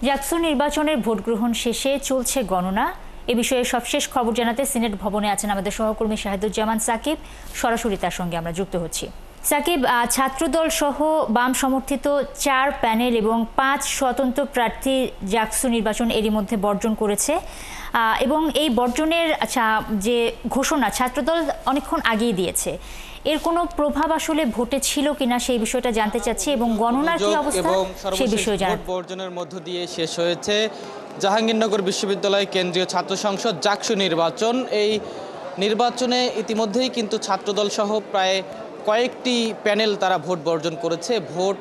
জাকসু নির্বাচনের ভোট গ্রহণ শেষে চলছে গণনা। এ বিষয়ে সবশেষ খবর জানাতে সিনেট ভবনে আছেন আমাদের সহকর্মী শাহিদুজ্জামান সাকিব। সরাসরি তার সঙ্গে আমরা যুক্ত হচ্ছি। সাকিব, ছাত্রদল সহ বাম সমর্থিত 4 প্যানেল এবং 5 স্বতন্ত্র প্রার্থী জাকসু নির্বাচন এরই মধ্যে বর্জন করেছে এবং এই বর্জনের যে ঘোষণা ছাত্রদল অনেকক্ষণ আগেই দিয়েছে, এর কোনো প্রভাব আসলে ভোটে ছিল কিনা সেই বিষয়টা জানতে চাচ্ছি এবং গণনার কি অবস্থা সেই বিষয়ে জানাতে। বর্জনের মধ্য দিয়ে শেষ হয়েছে জাহাঙ্গীরনগর বিশ্ববিদ্যালয় কেন্দ্রীয় ছাত্র সংসদ জাকসু নির্বাচন। এই নির্বাচনে ইতিমধ্যেই কিন্তু ছাত্রদল সহ প্রায় কয়েকটি প্যানেল তারা ভোট বর্জন করেছে। ভোট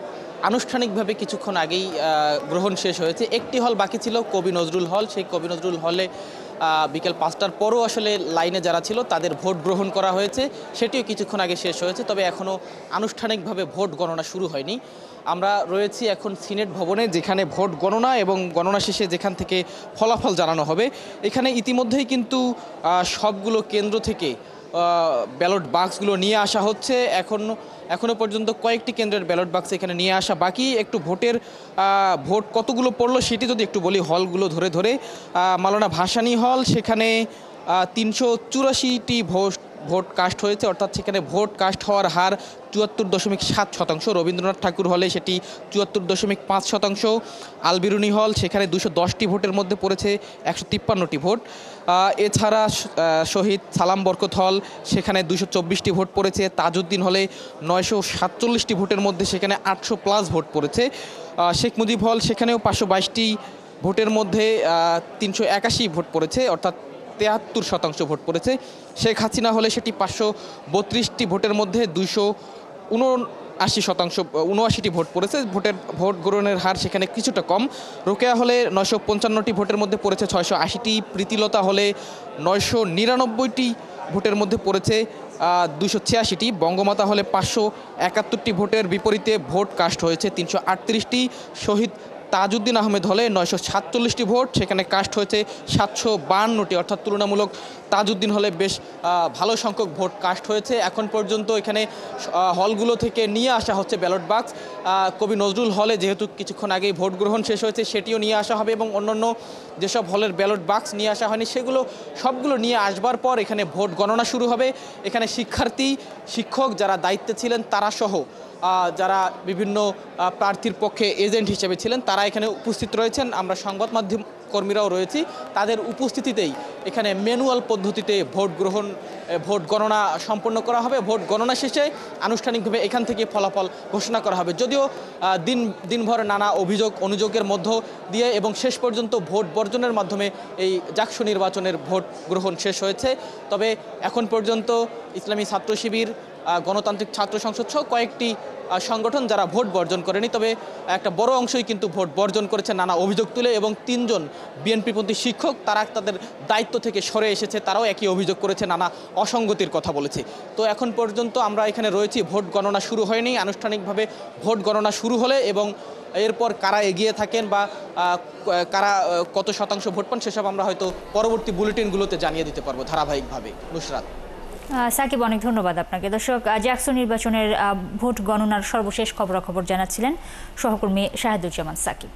আনুষ্ঠানিকভাবে কিছুক্ষণ আগেই গ্রহণ শেষ হয়েছে। একটি হল বাকি ছিল, কবি নজরুল হল। সেই কবি নজরুল হলে বিকেল 5টার পরও আসলে লাইনে যারা ছিল তাদের ভোট গ্রহণ করা হয়েছে, সেটিও কিছুক্ষণ আগে শেষ হয়েছে। তবে এখনও আনুষ্ঠানিকভাবে ভোট গণনা শুরু হয়নি। আমরা রয়েছি এখন সিনেট ভবনে, যেখানে ভোট গণনা এবং গণনা শেষে যেখান থেকে ফলাফল জানানো হবে। এখানে ইতিমধ্যেই কিন্তু সবগুলো কেন্দ্র থেকে ব্যালট বাক্সগুলো নিয়ে আসা হচ্ছে। এখনও পর্যন্ত কয়েকটি কেন্দ্রের ব্যালট বাক্স এখানে নিয়ে আসা বাকি। একটু ভোট কতগুলো পড়লো সেটি যদি একটু বলি হলগুলো ধরে ধরে। মাওলানা ভাসানী হল, সেখানে 384টি ভোট কাস্ট হয়েছে, অর্থাৎ সেখানে ভোট কাস্ট হওয়ার হার 74.7%। রবীন্দ্রনাথ ঠাকুর হলে সেটি 74.5%। আলবিরুনি হল, সেখানে 210টি ভোটের মধ্যে পড়েছে 153টি ভোট। এছাড়া শহীদ সালাম বরকত হল, সেখানে 224টি ভোট পড়েছে। তাজউদ্দিন হলে 947টি ভোটের মধ্যে সেখানে 800+ ভোট পড়েছে। শেখ মুজিব হল, সেখানেও 522টি ভোটের মধ্যে 381 ভোট পড়েছে, অর্থাৎ 73% ভোট পড়েছে। শেখ হাসিনা হলে সেটি 532টি ভোটের মধ্যে 279টি ভোট পড়েছে। ভোট গ্রহণের হার সেখানে কিছুটা কম। রোকেয়া হলে 955টি ভোটের মধ্যে পড়েছে 680টি। প্রীতিলতা হলে 999টি ভোটের মধ্যে পড়েছে 286টি। বঙ্গমাতা হলে 571টি ভোটের বিপরীতে ভোট কাস্ট হয়েছে 338টি। শহীদ তাজউদ্দিন আহমেদ হলে 947টি ভোট, সেখানে কাস্ট হয়েছে 752টি, অর্থাৎ তুলনামূলক তাজউদ্দিন হলে বেশ ভালো সংখ্যক ভোট কাস্ট হয়েছে। এখন পর্যন্ত এখানে হলগুলো থেকে নিয়ে আসা হচ্ছে ব্যালট বাক্স। কবি নজরুল হলে যেহেতু কিছুক্ষণ আগেই ভোট গ্রহণ শেষ হয়েছে, সেটিও নিয়ে আসা হবে এবং অন্যান্য যেসব হলের ব্যালট বাক্স নিয়ে আসা হয়নি সবগুলো নিয়ে আসবার পর এখানে ভোট গণনা শুরু হবে। এখানে শিক্ষার্থী, শিক্ষক যারা দায়িত্বে ছিলেন তারা সহ যারা বিভিন্ন প্রার্থীর পক্ষে এজেন্ট হিসেবে ছিলেন তারা এখানে উপস্থিত রয়েছেন। আমরা সংবাদ মাধ্যম কর্মীরাও রয়েছি, তাদের উপস্থিতিতেই এখানে ম্যানুয়াল পদ্ধতিতে ভোট গণনা সম্পন্ন করা হবে। ভোট গণনা শেষে আনুষ্ঠানিকভাবে এখান থেকে ফলাফল ঘোষণা করা হবে। যদিও দিনভর নানা অনুযোগের মধ্য দিয়ে এবং শেষ পর্যন্ত ভোট বর্জনের মাধ্যমে এই জাকসু নির্বাচনের ভোট গ্রহণ শেষ হয়েছে। তবে এখন পর্যন্ত ইসলামী ছাত্র শিবির, গণতান্ত্রিক ছাত্র সংসদ সহ কয়েকটি সংগঠন যারা ভোট বর্জন করেনি, তবে একটা বড় অংশই কিন্তু ভোট বর্জন করেছে নানা অভিযোগ তুলে। এবং 3জন বিএনপিপন্থী শিক্ষক তারা তাদের দায়িত্ব থেকে সরে এসেছে, তারাও একই অভিযোগ করেছে, নানা অসঙ্গতির কথা বলেছে। তো এখন পর্যন্ত আমরা এখানে রয়েছি, ভোট গণনা শুরু হয়নি। আনুষ্ঠানিকভাবে ভোট গণনা শুরু হলে এবং এরপর কারা এগিয়ে থাকেন বা কারা কত শতাংশ ভোট পান সেসব আমরা হয়তো পরবর্তী বুলেটিনগুলোতে জানিয়ে দিতে পারবো ধারাবাহিকভাবে। নুসরাত। সাকিব, অনেক ধন্যবাদ আপনাকে। দর্শক, জাকসু নির্বাচনের ভোট গণনার সর্বশেষ খবরাখবর জানাচ্ছিলেন সহকর্মী শাহিদুজ্জামান সাকিব।